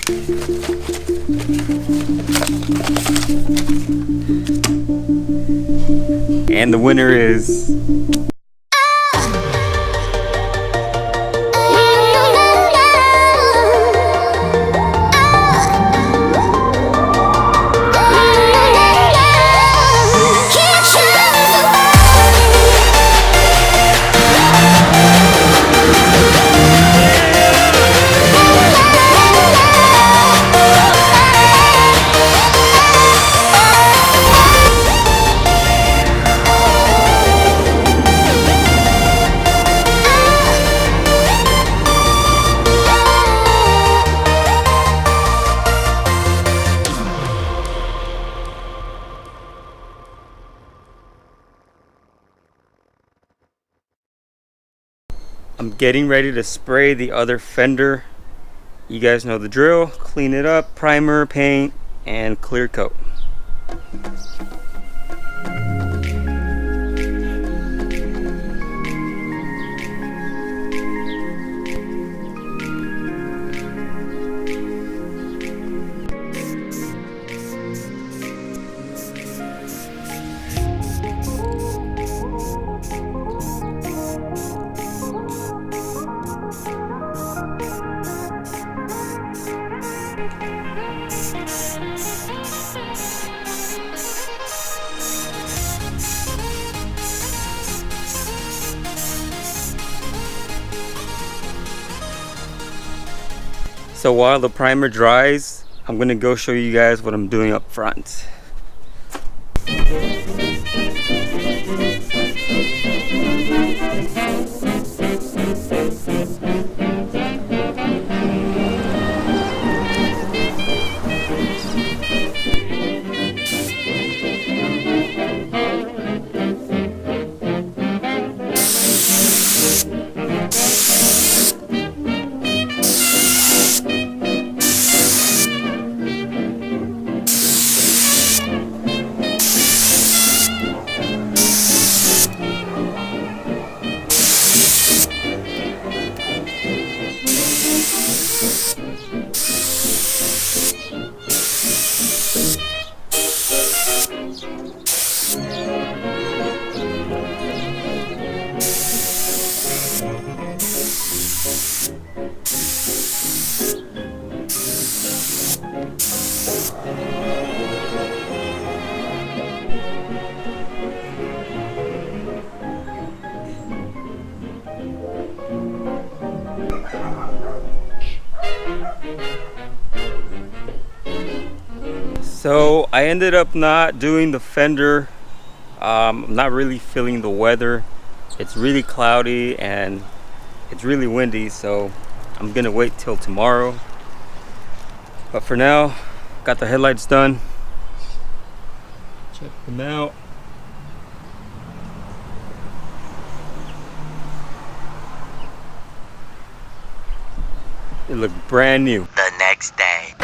And the winner is... I'm getting ready to spray the other fender. You guys know the drill. Clean it up, primer, paint, and clear coat. So while the primer dries, I'm gonna go show you guys what I'm doing up front. So I ended up not doing the fender. I'm not really feeling the weather. It's really cloudy and it's really windy, so I'm gonna wait till tomorrow. But for now, got the headlights done. Check them out. They look brand new. The next day.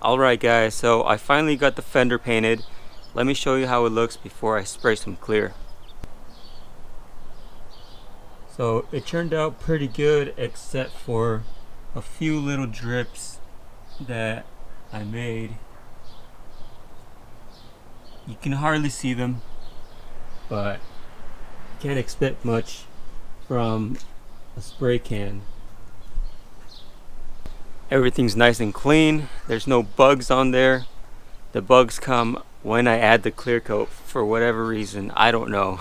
Alright guys, so I finally got the fender painted. Let me show you how it looks before I spray some clear. So it turned out pretty good except for a few little drips that I made. You can hardly see them, but you can't expect much from a spray can. Everything's nice and clean. There's no bugs on there. The bugs come when I add the clear coat for whatever reason. I don't know.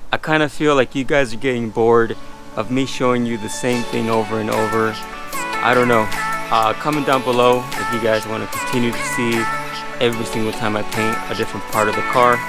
I kind of feel like you guys are getting bored of me showing you the same thing over and over. I don't know. Comment down below if you guys want to continue to see every single time I paint a different part of the car.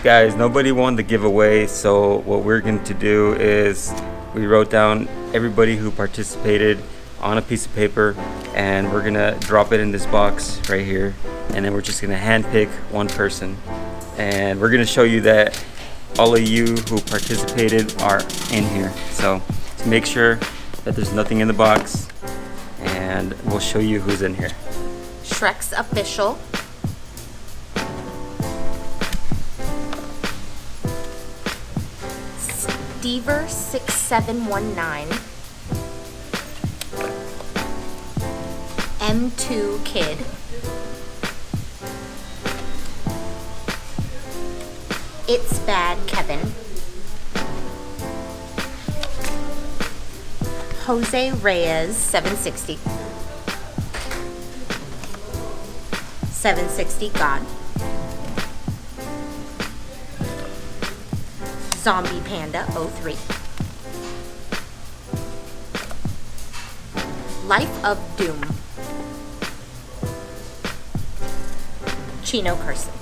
Guys, nobody won the giveaway, so what we're going to do is we wrote down everybody who participated on a piece of paper, and we're gonna drop it in this box right here, and then we're just gonna handpick one person, and we're gonna show you that all of you who participated are in here. So to make sure that there's nothing in the box, and we'll show you who's in here. Shrek's official. Stever 6719. M2 Kid. It's Bad Kevin. Jose Reyes 760. 760 God. Zombie Panda 03. Life of Doom. Chino Carson.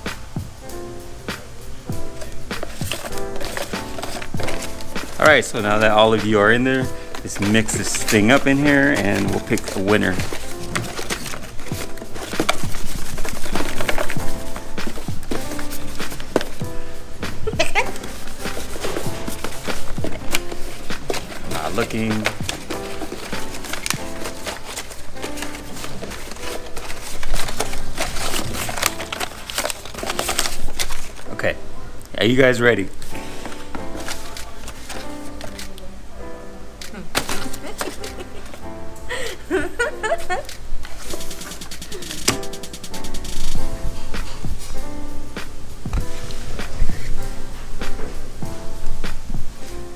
Alright, so now that all of you are in there, let's mix this thing up in here and we'll pick the winner. Not looking. Okay, are you guys ready?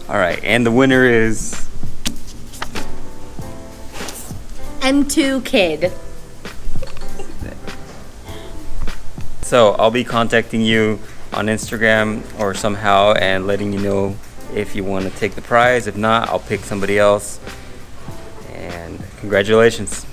Alright, and the winner is M2 Kid. So I'll be contacting you on Instagram or somehow and letting you know if you want to take the prize. If not, I'll pick somebody else. And congratulations.